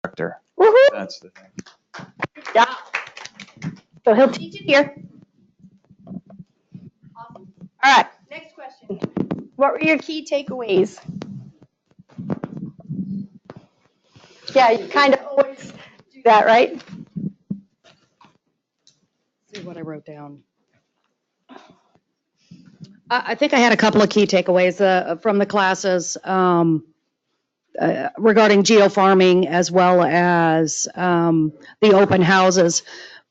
director. Woohoo! That's the thing. Yeah. So he'll teach it here. Awesome. All right, next question. What were your key takeaways? Yeah, you kind of always do that, right? See what I wrote down. I think I had a couple of key takeaways from the classes regarding geofarming as well as the open houses.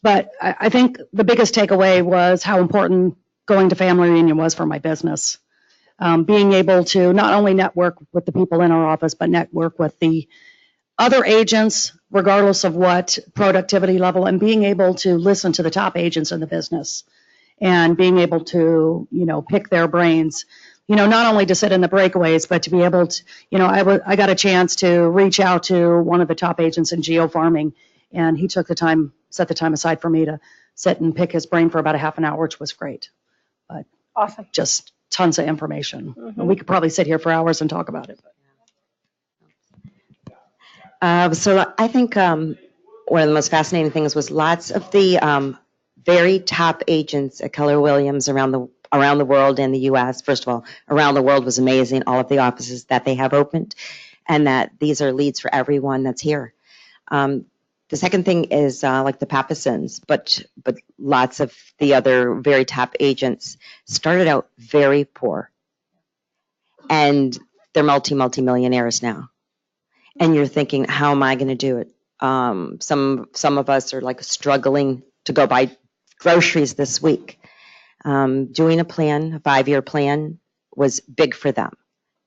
But I think the biggest takeaway was how important going to family reunion was for my business. Being able to not only network with the people in our office, but network with the other agents, regardless of what productivity level, and being able to listen to the top agents in the business and being able to, pick their brains, not only to sit in the breakaways, but to be able to, I got a chance to reach out to one of the top agents in geofarming, and he took the time, set the time aside for me to sit and pick his brain for about a half an hour, which was great. But awesome. Just tons of information. Mm-hmm. We could probably sit here for hours and talk about it. So I think one of the most fascinating things was lots of the very top agents at Keller Williams around the world and the U.S. First of all, around the world was amazing, all of the offices that they have opened, and that these are leads for everyone that's here. The second thing is like the Papasons, but lots of the other very top agents started out very poor, and they're multi-millionaires now. And you're thinking, how am I going to do it? Some of us are like struggling to go buy groceries this week. Doing a plan, a 5-year plan, was big for them.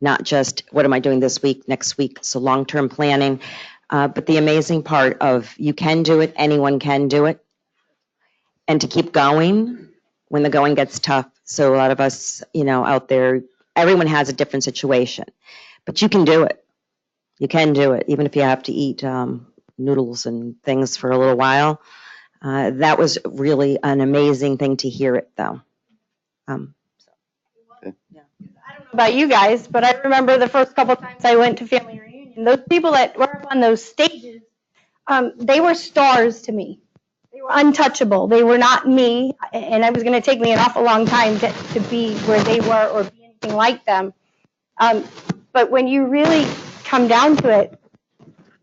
Not just what am I doing this week, next week. So long-term planning. But the amazing part of you can do it, anyone can do it, and to keep going when the going gets tough. So a lot of us, out there, everyone has a different situation, but you can do it. You can do it, even if you have to eat noodles and things for a little while. That was really an amazing thing to hear it, though. I don't know about you guys, but I remember the first couple times I went to family reunion, those people that were up on those stages, they were stars to me. They were untouchable. They were not me, and it was going to take me an awful long time to be where they were or be anything like them. But when you really come down to it,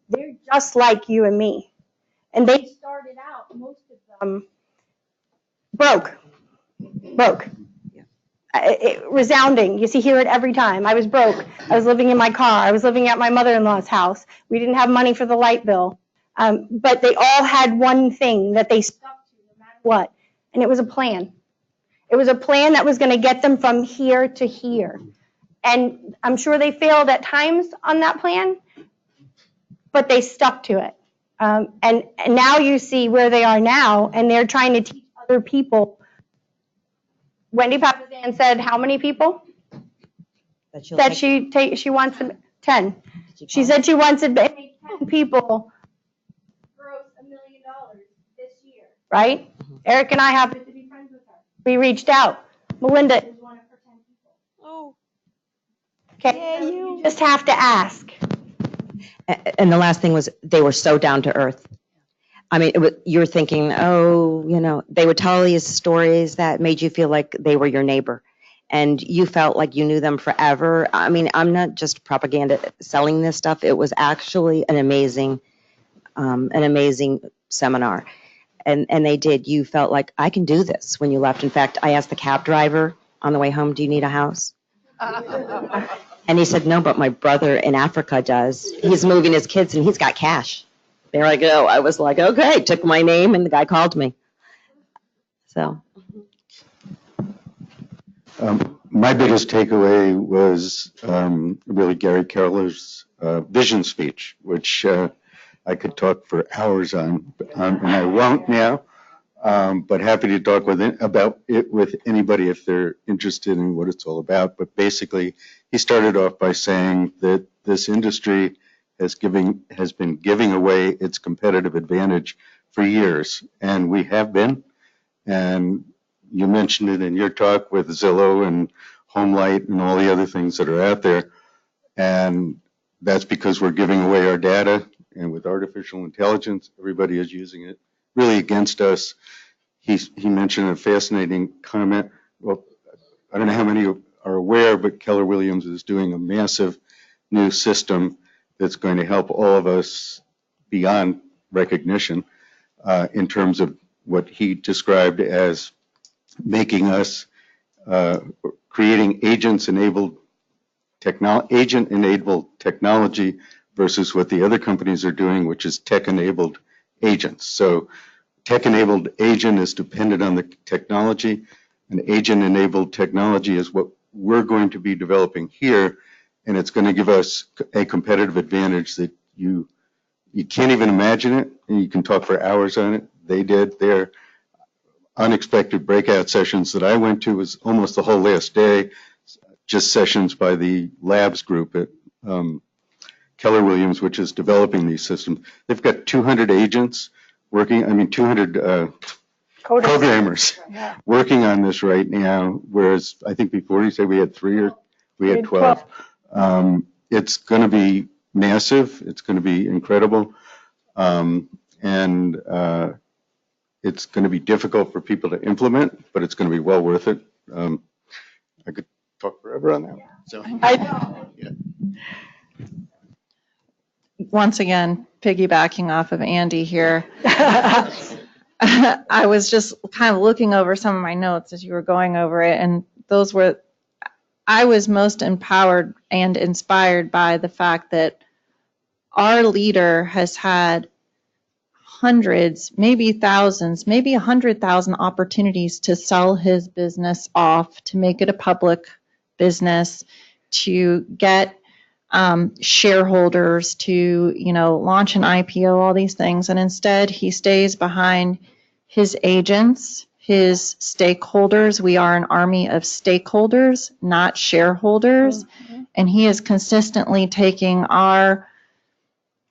they're just like you and me. And they started out, most of them, broke. Resounding. You hear it every time. I was broke. I was living in my car. I was living at my mother-in-law's house. We didn't have money for the light bill. But they all had one thing that they stuck to no matter what, and it was a plan. It was a plan that was going to get them from here to here. And I'm sure they failed at times on that plan, but they stuck to it. And now you see where they are now, and they're trying to teach other people. Wendy Papasan said how many people? That she wants to, 10. She said she wants to make 10 people gross $1 million this year, right? Mm-hmm. Eric and I happen to be friends with her. We reached out. Melinda is one of her 10 people. Oh. Okay, so you just have to ask. And the last thing was they were so down to earth. I mean, you're thinking, they would tell these stories that made you feel like they were your neighbor. And you felt like you knew them forever. I mean, I'm not just propaganda selling this stuff. It was actually an amazing seminar. And they did. You felt like, I can do this when you left. In fact, I asked the cab driver on the way home, do you need a house? And he said, no, but my brother in Africa does. He's moving his kids and he's got cash. There I go. I was like, okay, took my name and the guy called me. So. My biggest takeaway was really Gary Keller,'s vision speech, which I could talk for hours on, and I won't now, but happy to talk about it with anybody if they're interested in what it's all about. But basically, he started off by saying that this industry has been giving away its competitive advantage for years, and we have been. And you mentioned it in your talk with Zillow and HomeLight and all the other things that are out there. And that's because we're giving away our data and with artificial intelligence, everybody is using it really against us. He mentioned a fascinating comment. Well, I don't know how many are aware, but Keller Williams is doing a massive new system that's going to help all of us beyond recognition in terms of what he described as making us creating agent-enabled technology versus what the other companies are doing, which is tech-enabled agents. So tech-enabled agent is dependent on the technology, and agent-enabled technology is what we're going to be developing here, and it's going to give us a competitive advantage that you can't even imagine it, and you can talk for hours on it. They did. Their unexpected breakout sessions that I went to was almost the whole last day, just sessions by the labs group at Keller Williams, which is developing these systems. They've got 200 agents working, 200 programmers working on this right now, whereas I think before you said we had 3 or we had 12. It's going to be massive. It's going to be incredible. And it's going to be difficult for people to implement, but it's going to be well worth it. I could talk forever on that. So, yeah. Once again, piggybacking off of Andy here, I was just kind of looking over some of my notes as you were going over it, and I was most empowered and inspired by the fact that our leader has had hundreds, maybe thousands, maybe 100,000 opportunities to sell his business off, to make it a public business, to get shareholders, to launch an IPO, all these things. And instead, he stays behind his agents, his stakeholders. We are an army of stakeholders, not shareholders. Mm-hmm. And he is consistently taking our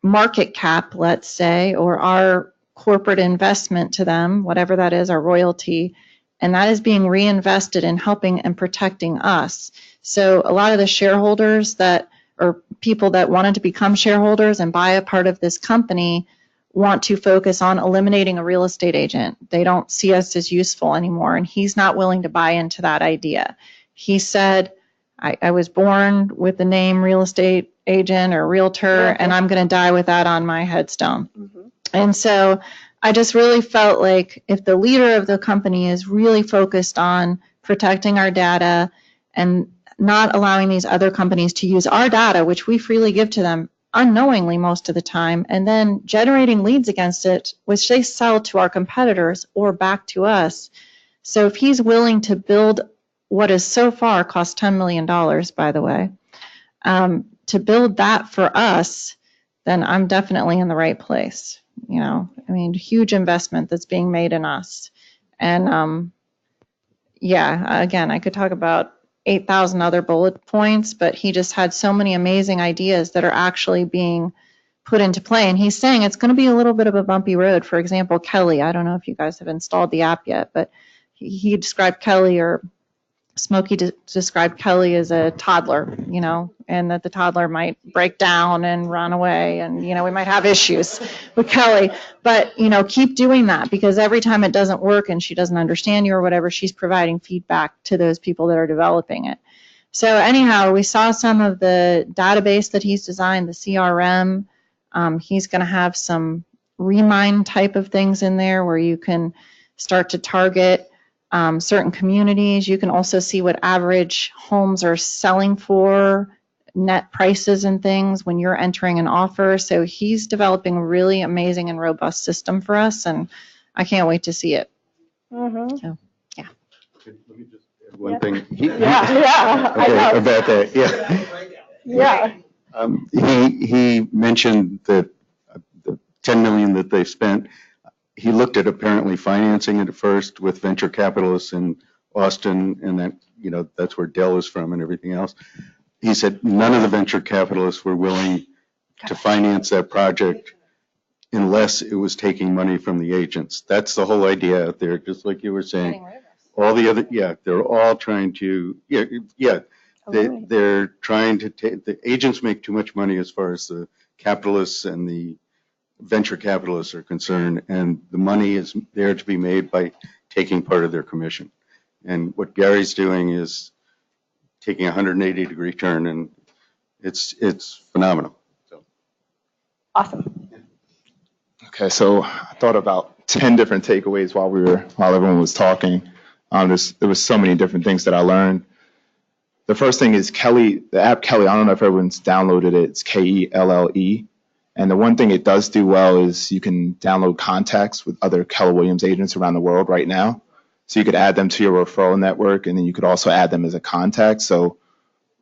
market cap, let's say, or our corporate investment to them, whatever that is, our royalty, and that is being reinvested in helping and protecting us. So a lot of the shareholders or people that wanted to become shareholders and buy a part of this company want to focus on eliminating a real estate agent. They don't see us as useful anymore, and he's not willing to buy into that idea. He said, I was born with the name real estate agent or realtor, and I'm going to die with that on my headstone. Mm-hmm. And so I just really felt like if the leader of the company is really focused on protecting our data and not allowing these other companies to use our data, which we freely give to them unknowingly most of the time, and then generating leads against it, which they sell to our competitors or back to us. So if he's willing to build what has so far cost $10 million, by the way, to build that for us, then I'm definitely in the right place. Huge investment that's being made in us. And again, I could talk about 8,000 other bullet points, but he just had so many amazing ideas that are actually being put into play. And he's saying it's going to be a little bit of a bumpy road. For example, Kelly, I don't know if you guys have installed the app yet, but he described Kelly, or Smokey described Kelly as a toddler, and that the toddler might break down and run away, and, we might have issues with Kelly. But, keep doing that, because every time it doesn't work and she doesn't understand you or whatever, she's providing feedback to those people that are developing it. So anyhow, we saw some of the database that he's designed, the CRM. He's going to have some Remind type of things in there where you can start to target certain communities. You can also see what average homes are selling for, net prices and things when you're entering an offer. So he's developing a really amazing and robust system for us, and I can't wait to see it. Mm-hmm. So, yeah. Let me just add one thing. About that. He mentioned that the $10 million that they spent. He looked at apparently financing it at first with venture capitalists in Austin, and that's where Dell is from and everything else. He said none of the venture capitalists were willing to finance that project unless it was taking money from the agents. That's the whole idea out there, just like you were saying. All the other, they're all trying to, they're trying to take, the agents make too much money as far as the capitalists and the venture capitalists are concerned, and the money is there to be made by taking part of their commission. And what Gary's doing is taking a 180-degree turn, and it's phenomenal. So. Awesome. Okay, so I thought about 10 different takeaways while everyone was talking. There was so many different things that I learned. The first thing is Kelly, the app Kelly. I don't know if everyone's downloaded it. It's K-E-L-L-E. And the one thing it does do well is you can download contacts with other Keller Williams agents around the world right now. So you could add them to your referral network, and then you could also add them as a contact. So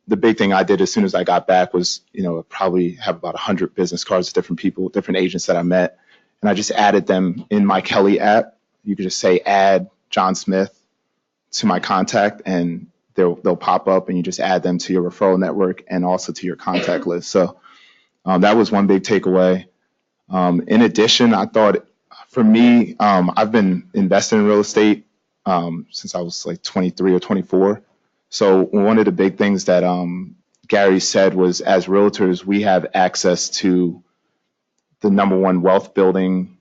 the big thing I did as soon as I got back was, probably have about 100 business cards of different people, different agents that I met. And I just added them in my Kelly app. You could just say, add John Smith to my contact, and they'll pop up, and you just add them to your referral network and also to your contact list. So that was one big takeaway. In addition, I thought for me, I've been investing in real estate since I was like 23 or 24. So one of the big things that Gary said was, as realtors, we have access to the #1 wealth building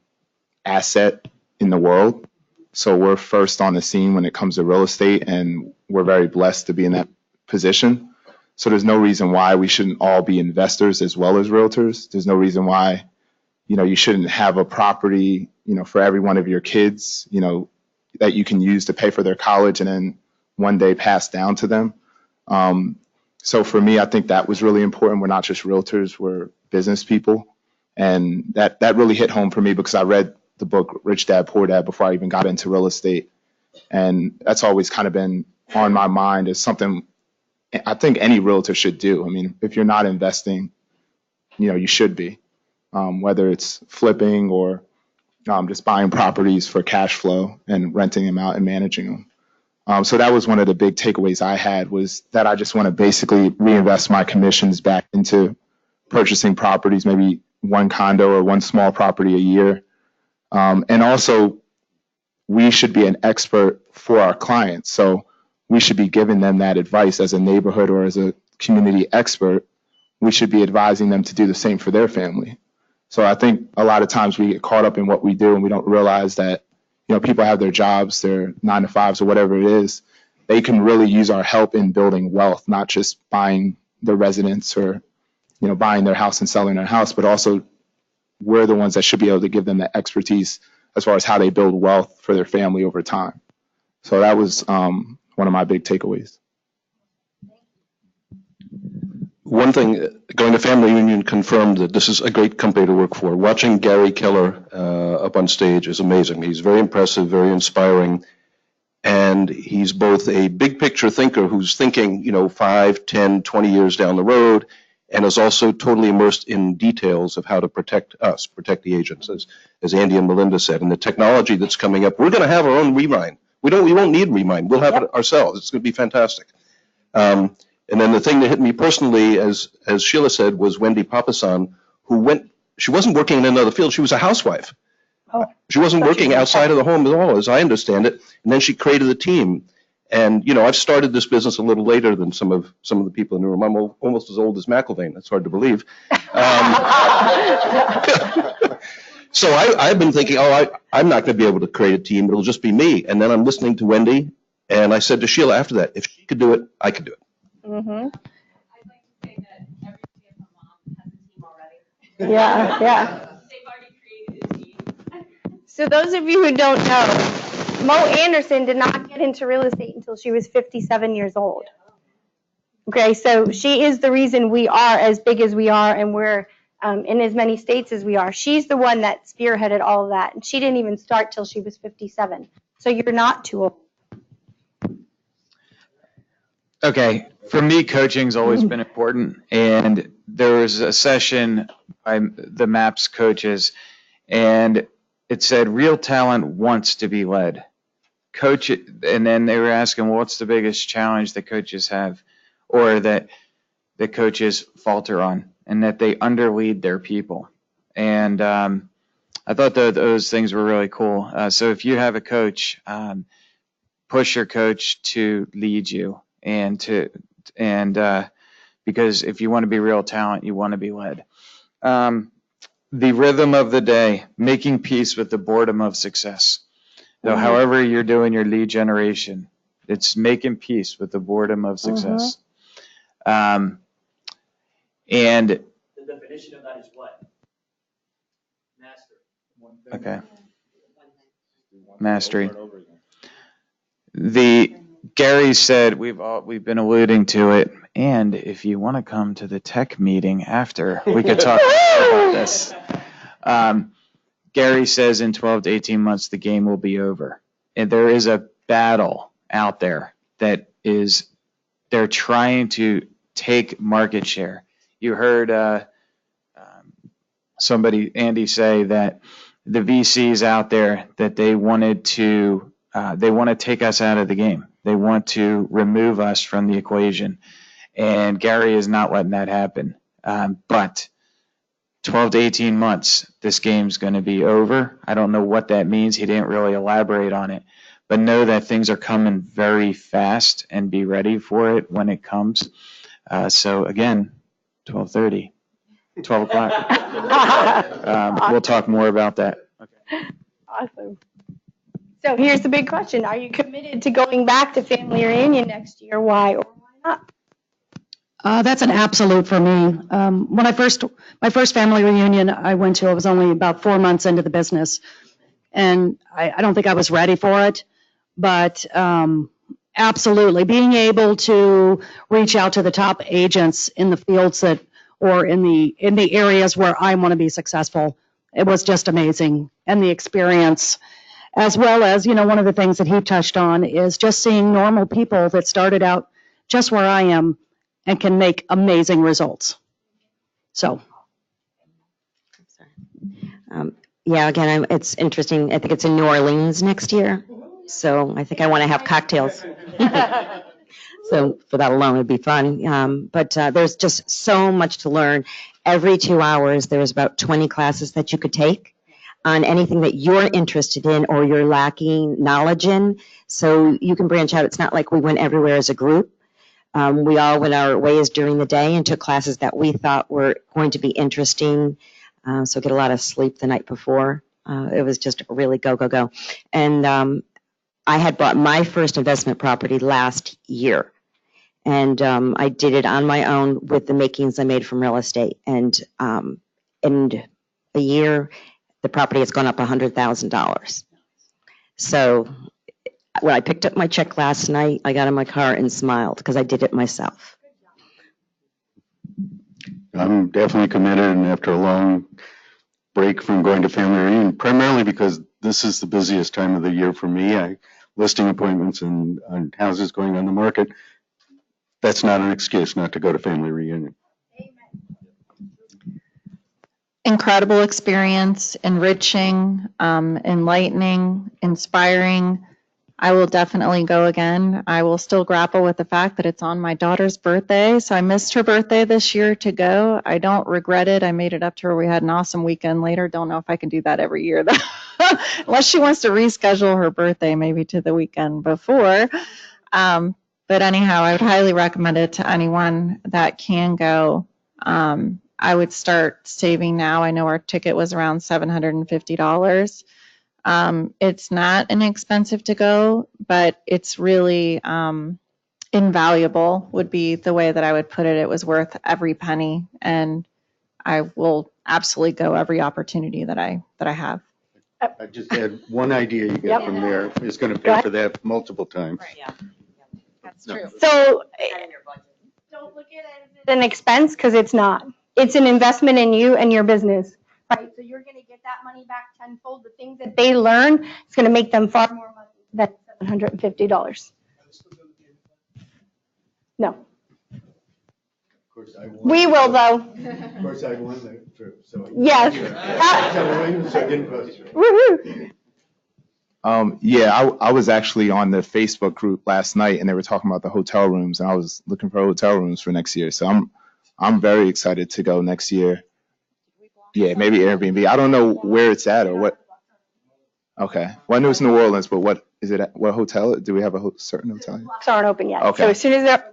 asset in the world. So we're first on the scene when it comes to real estate, and we're very blessed to be in that position. So there's no reason why we shouldn't all be investors as well as realtors. There's no reason why, you shouldn't have a property, for every one of your kids, that you can use to pay for their college and then one day pass down to them. So for me, I think that was really important. We're not just realtors, we're business people. And that really hit home for me because I read the book Rich Dad, Poor Dad before I even got into real estate. And that's always kind of been on my mind as something I think any realtor should do. I mean, if you're not investing, you should be, whether it's flipping or just buying properties for cash flow and renting them out and managing them. So that was one of the big takeaways I had, was that I just want to basically reinvest my commissions back into purchasing properties, maybe one condo or one small property a year. And also, we should be an expert for our clients. So we should be giving them that advice as a neighborhood or as a community expert. We should be advising them to do the same for their family. So I think a lot of times we get caught up in what we do and we don't realize that, people have their jobs, their 9-to-5s or whatever it is. They can really use our help in building wealth, not just buying their residence or, buying their house and selling their house, but also we're the ones that should be able to give them the expertise as far as how they build wealth for their family over time. So that was one of my big takeaways. One thing, going to Family Union confirmed that this is a great company to work for. Watching Gary Keller up on stage is amazing. He's very impressive, very inspiring, and he's both a big picture thinker who's thinking, 5, 10, 20 years down the road, and is also totally immersed in details of how to protect us, protect the agents, as Andy and Melinda said. And the technology that's coming up, we're going to have our own Remind. We won't need Remind. We'll have it ourselves. It's going to be fantastic. And then the thing that hit me personally, as Sheila said, was Wendy Papasan, she wasn't working in another field. She was a housewife. Oh, she wasn't working outside of the home at all, as I understand it. And then she created a team. And, I've started this business a little later than some of the people in the room. I'm almost as old as McIlvaine. That's hard to believe. So I've been thinking, I'm not going to be able to create a team. It'll just be me. And then I'm listening to Wendy. And I said to Sheila after that, if she could do it, I could do it. Mm-hmm. I'd like to say that every CFO mom has a team already. Yeah. They've already created a team. So those of you who don't know, Mo Anderson did not get into real estate until she was 57 years old. Okay, so she is the reason we are as big as we are, and we're in as many states as we are. She's the one that spearheaded all of that, and she didn't even start till she was 57. So you're not too old. Okay, for me, coaching's always been important, and there was a session by the MAPS coaches, and it said real talent wants to be led. Coach, and then they were asking, well, what's the biggest challenge that coaches have, or that the coaches falter on, and that they underlead their people. And I thought that those things were really cool. So if you have a coach, push your coach to lead you, and because if you want to be real talent, you want to be led. the rhythm of the day, making peace with the boredom of success. So however you're doing your lead generation, it's making peace with the boredom of success. And The definition of that is what? Master. okay, mastery. Gary said we've been alluding to it, and if you want to come to the tech meeting after, we could talk about this. Gary says in 12 to 18 months the game will be over, and there is a battle out there that is they're trying to take market share. You heard Andy say that the VCs out there that they want to take us out of the game. They want to remove us from the equation. And Gary is not letting that happen. But 12 to 18 months, this game's going to be over. I don't know what that means. He didn't really elaborate on it. But know that things are coming very fast and be ready for it when it comes. So again, 12:30, 12 o'clock. We'll talk more about that. Okay. Awesome. So here's the big question. Are you committed to going back to family reunion next year? Why or why not? That's an absolute for me. When my first family reunion I went to, I was only about 4 months into the business. And I don't think I was ready for it. But absolutely, being able to reach out to the top agents in the fields or in the areas where I want to be successful, it was just amazing. And the experience, as well as, one of the things that he touched on is just seeing normal people that started out just where I am and can make amazing results. So. Yeah, again, it's interesting. I think it's in New Orleans next year. So I think I want to have cocktails. So for that alone, it'd be fun. But there's just so much to learn. Every 2 hours, there's about 20 classes that you could take on anything that you're interested in or you're lacking knowledge in. So you can branch out. It's not like we went everywhere as a group. We all went our ways during the day and took classes that we thought were going to be interesting. So get a lot of sleep the night before. It was just really go, go, go. And I had bought my first investment property last year. And I did it on my own with the makings I made from real estate. And in a year, the property has gone up $100,000. So when I picked up my check last night, I got in my car and smiled because I did it myself. I'm definitely committed, and after a long break from going to family reunion, primarily because this is the busiest time of the year for me. Listing appointments and houses going on the market. That's not an excuse not to go to family reunion. Incredible experience, enriching, enlightening, inspiring. I will definitely go again. I will still grapple with the fact that it's on my daughter's birthday. So I missed her birthday this year to go. I don't regret it. I made it up to her. We had an awesome weekend later. Don't know if I can do that every year though. Unless she wants to reschedule her birthday maybe to the weekend before. But anyhow, I would highly recommend it to anyone that can go. I would start saving now. I know our ticket was around $750. It's not inexpensive to go, but it's really invaluable would be the way that I would put it. It was worth every penny, and I will absolutely go every opportunity that I have. I just had one idea you get from there is going to pay for that multiple times. Right, yeah. That's true. So don't look at it as an expense because it's not. It's an investment in you and your business, right? So you're going to get that money back tenfold. The things that they learn, it's going to make them far more money than $750. No. Of course, I won. We will, though. Of course, I won the trip. So Yes. I didn't post it. Woohoo. Yeah, I was actually on the Facebook group last night, and they were talking about the hotel rooms, and I was looking for hotel rooms for next year. So I'm very excited to go next year. Yeah, maybe Airbnb. I don't know where it's at or what. Okay. Well, I know it's New Orleans, but what is it at? What hotel? Do we have a certain hotel? Blocks aren't open yet. Okay. So as soon as they're,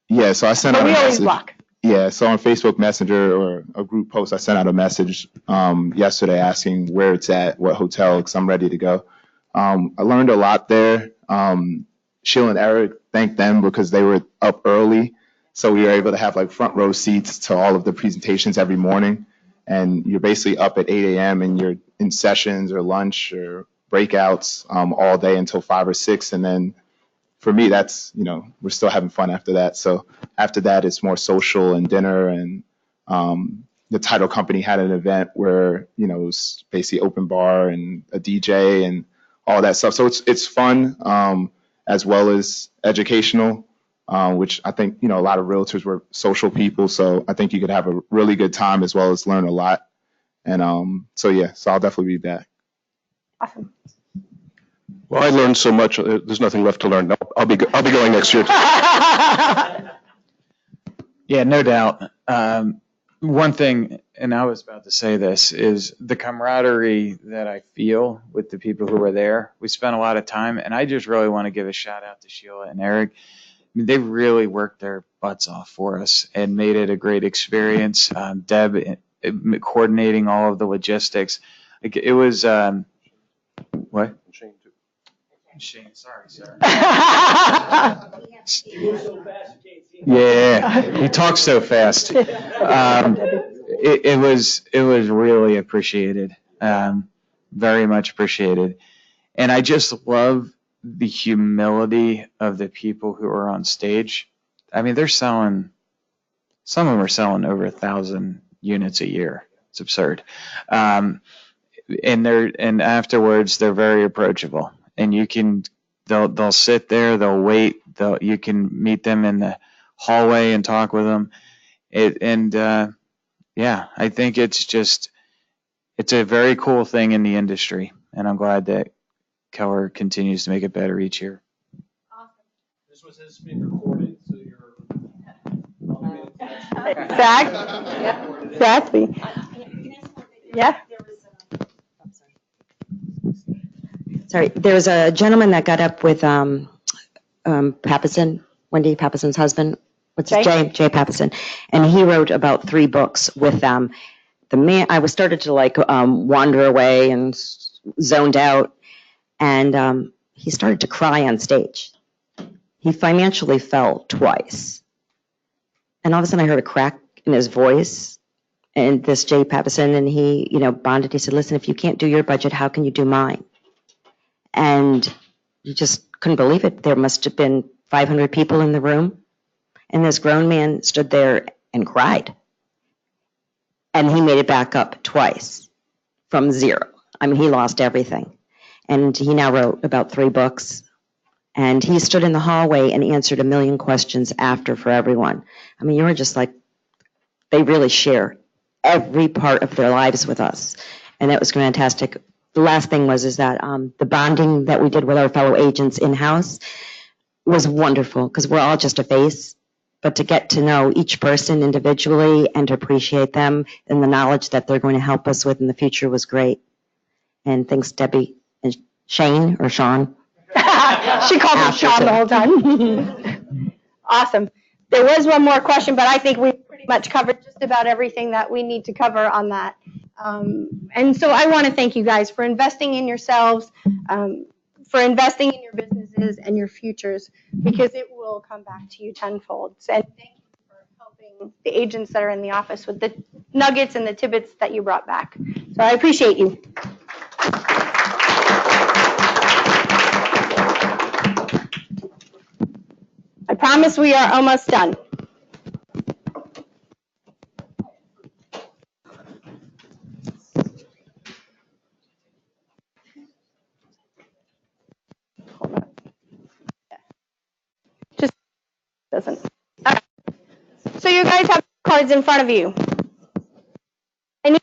Yeah, so I sent but out a we always message. block. Yeah, so on Facebook Messenger or a group post, I sent out a message yesterday asking where it's at, what hotel, because I'm ready to go. I learned a lot there. Sheila and Eric, thank them because they were up early. So we were able to have like front row seats to all of the presentations every morning. And you're basically up at 8 a.m. and you're in sessions or lunch or breakouts all day until 5 or 6. And then for me, that's, we're still having fun after that. So after that, it's more social and dinner. And the title company had an event where, it was basically open bar and a DJ and all that stuff. So it's fun as well as educational, which I think, a lot of realtors were social people. So I think you could have a really good time as well as learn a lot. And so I'll definitely be back. Awesome. Well, I learned so much. There's nothing left to learn. No, I'll be going next year. Yeah, no doubt. One thing, and I was about to say this, is the camaraderie that I feel with the people who were there. We spent a lot of time, and I just really want to give a shout out to Sheila and Eric. I mean, they really worked their butts off for us and made it a great experience. Deb coordinating all of the logistics. Like, it was, what? Shane, sorry, sir. Yeah, he talks so fast. It was really appreciated, very much appreciated. And I just love the humility of the people who are on stage. I mean, some of them are selling over 1,000 units a year. It's absurd. And afterwards, they're very approachable. And they'll sit there, they'll wait, you can meet them in the hallway and talk with them. I think it's a very cool thing in the industry, and I'm glad that Keller continues to make it better each year. This was his being recorded, so you're. Exactly. Yeah. Sorry, there was a gentleman that got up with Pappison, Wendy Pappison's husband. What's his Jay? Jay Pappison, and he wrote about 3 books with them. The man, I was started to wander away and zoned out, and he started to cry on stage. He financially fell twice, and all of a sudden I heard a crack in his voice. And this Jay Pappison, and he, bonded. He said, "Listen, if you can't do your budget, how can you do mine?" And you just couldn't believe it. There must have been 500 people in the room. And this grown man stood there and cried. And he made it back up twice from 0. I mean, he lost everything. And he now wrote about 3 books. And he stood in the hallway and answered 1 million questions after for everyone. I mean, you were just like, they really share every part of their lives with us. And that was fantastic. The last thing is that the bonding that we did with our fellow agents in-house was wonderful because we're all just a face, but to get to know each person individually and to appreciate them and the knowledge that they're going to help us with in the future was great. And thanks, Debbie and Shane or Sean. She called me Sean the whole time. Awesome. There was one more question, but I think we pretty much covered just about everything that we need to cover on that. And so I want to thank you guys for investing in yourselves, for investing in your businesses and your futures, because it will come back to you tenfold. And thank you for helping the agents that are in the office with the nuggets and the tidbits that you brought back. So I appreciate you. I promise we are almost done. Just doesn't. All right. So you guys have cards in front of you. I need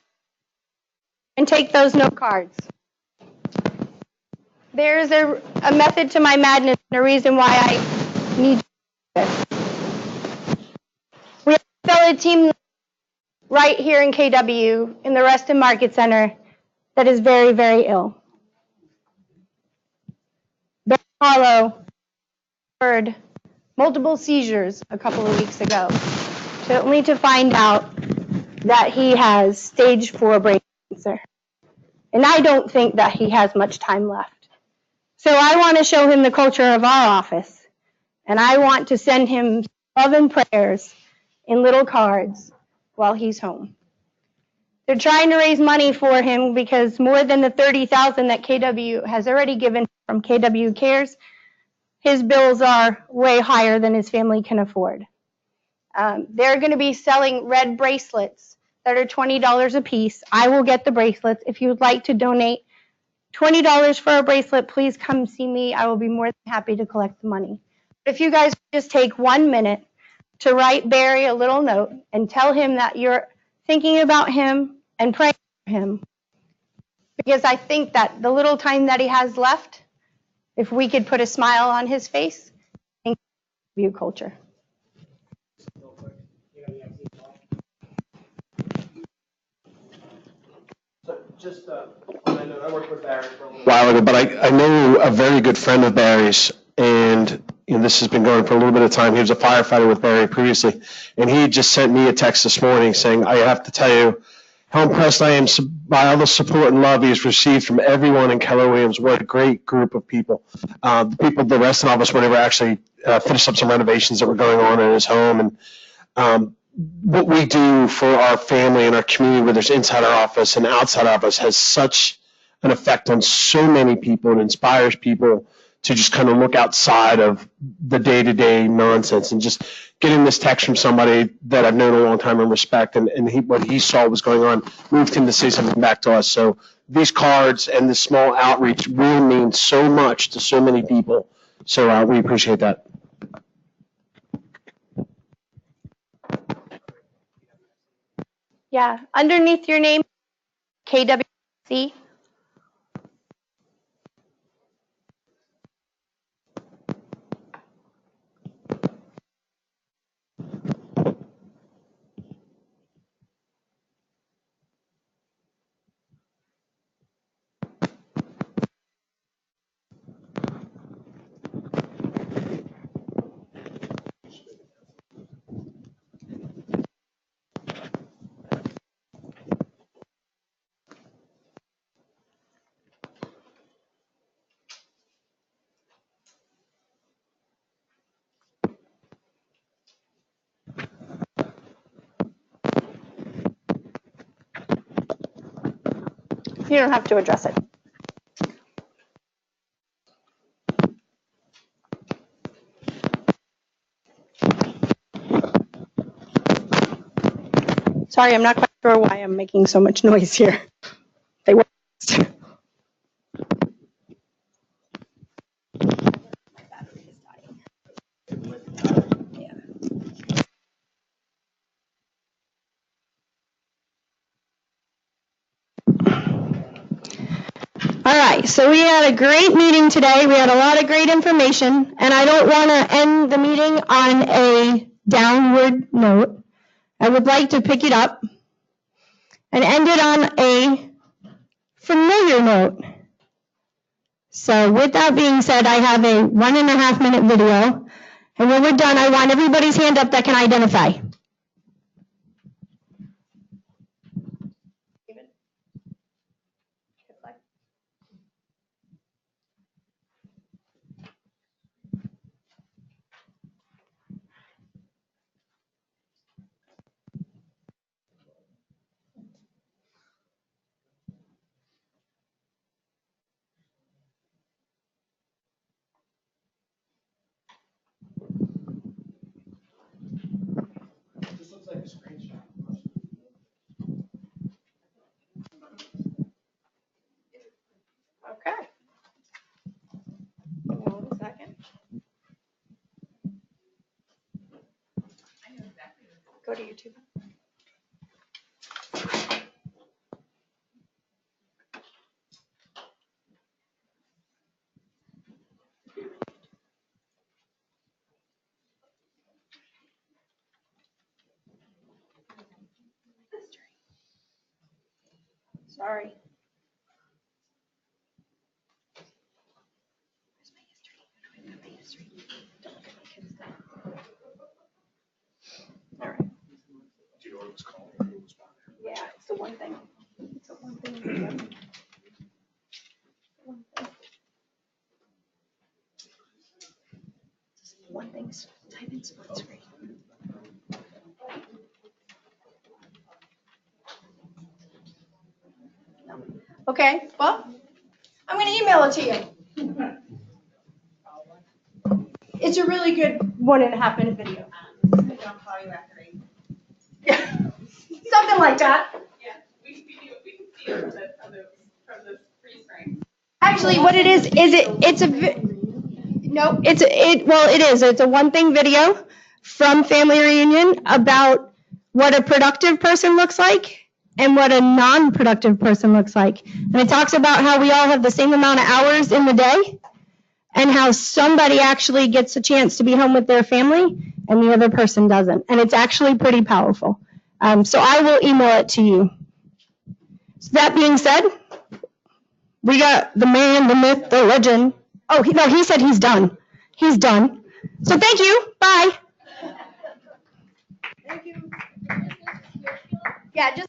and take those note cards. There's a method to my madness and a reason why I need this. We have a fellow team right here in KW in the Reston Market Center that is very, very ill. Ben Hollow heard multiple seizures a couple of weeks ago. only to find out that he has stage 4 brain cancer. And I don't think that he has much time left. So I want to show him the culture of our office. And I want to send him love and prayers in little cards while he's home. They're trying to raise money for him because more than the $30,000 that KW has already given from KW Cares, his bills are way higher than his family can afford. They're going to be selling red bracelets that are $20 a piece. I will get the bracelets. If you would like to donate $20 for a bracelet, please come see me. I will be more than happy to collect the money. If you guys just take 1 minute to write Barry a little note and tell him that you're thinking about him and praying for him. Because I think that the little time that he has left, if we could put a smile on his face, and view culture. Just, I know I worked with Barry for a little While ago, but I know a very good friend of Barry's, and this has been going for a little bit of time. He was a firefighter with Barry previously, and he just sent me a text this morning saying, I have to tell you how impressed I am by all the support and love he has received from everyone in Keller Williams. What a great group of people. The rest of us, whenever actually finished up some renovations that were going on in his home, and what we do for our family and our community, whether it's inside our office and outside our office, has such an effect on so many people and inspires people to just kind of look outside of the day-to-day nonsense. And just getting this text from somebody that I've known a long time and respect, and what he saw was going on moved him to say something back to us. So these cards and this small outreach really mean so much to so many people. So we appreciate that. Yeah, underneath your name, KWFC. You don't have to address it. Sorry, I'm not quite sure why I'm making so much noise here. They were. All right, so we had a great meeting today. We had a lot of great information, and I don't want to end the meeting on a downward note. I would like to pick it up and end it on a familiar note. So with that being said, I have a 1.5 minute video, and when we're done, I want everybody's hand up that can identify. This looks like a screenshot. Okay. Hold a second. Go to YouTube. Sorry. All right. one thing. It's a one thing video. One thing, type in split screen. Okay, well, I'm going to email it to you. It's a really good 1.5 minute video. I'll call you after 8. Yeah, something like that. Yeah, we can see it from the freeze frame. Actually, what it is it's a no, it's a one thing video from family reunion about what a productive person looks like and what a non-productive person looks like. And it talks about how we all have the same amount of hours in the day and how somebody actually gets a chance to be home with their family and the other person doesn't. And it's actually pretty powerful. So I will email it to you. So that being said, we got the man, the myth, the legend. Oh, he said he's done. He's done. So thank you. Bye. Thank you. Yeah, just.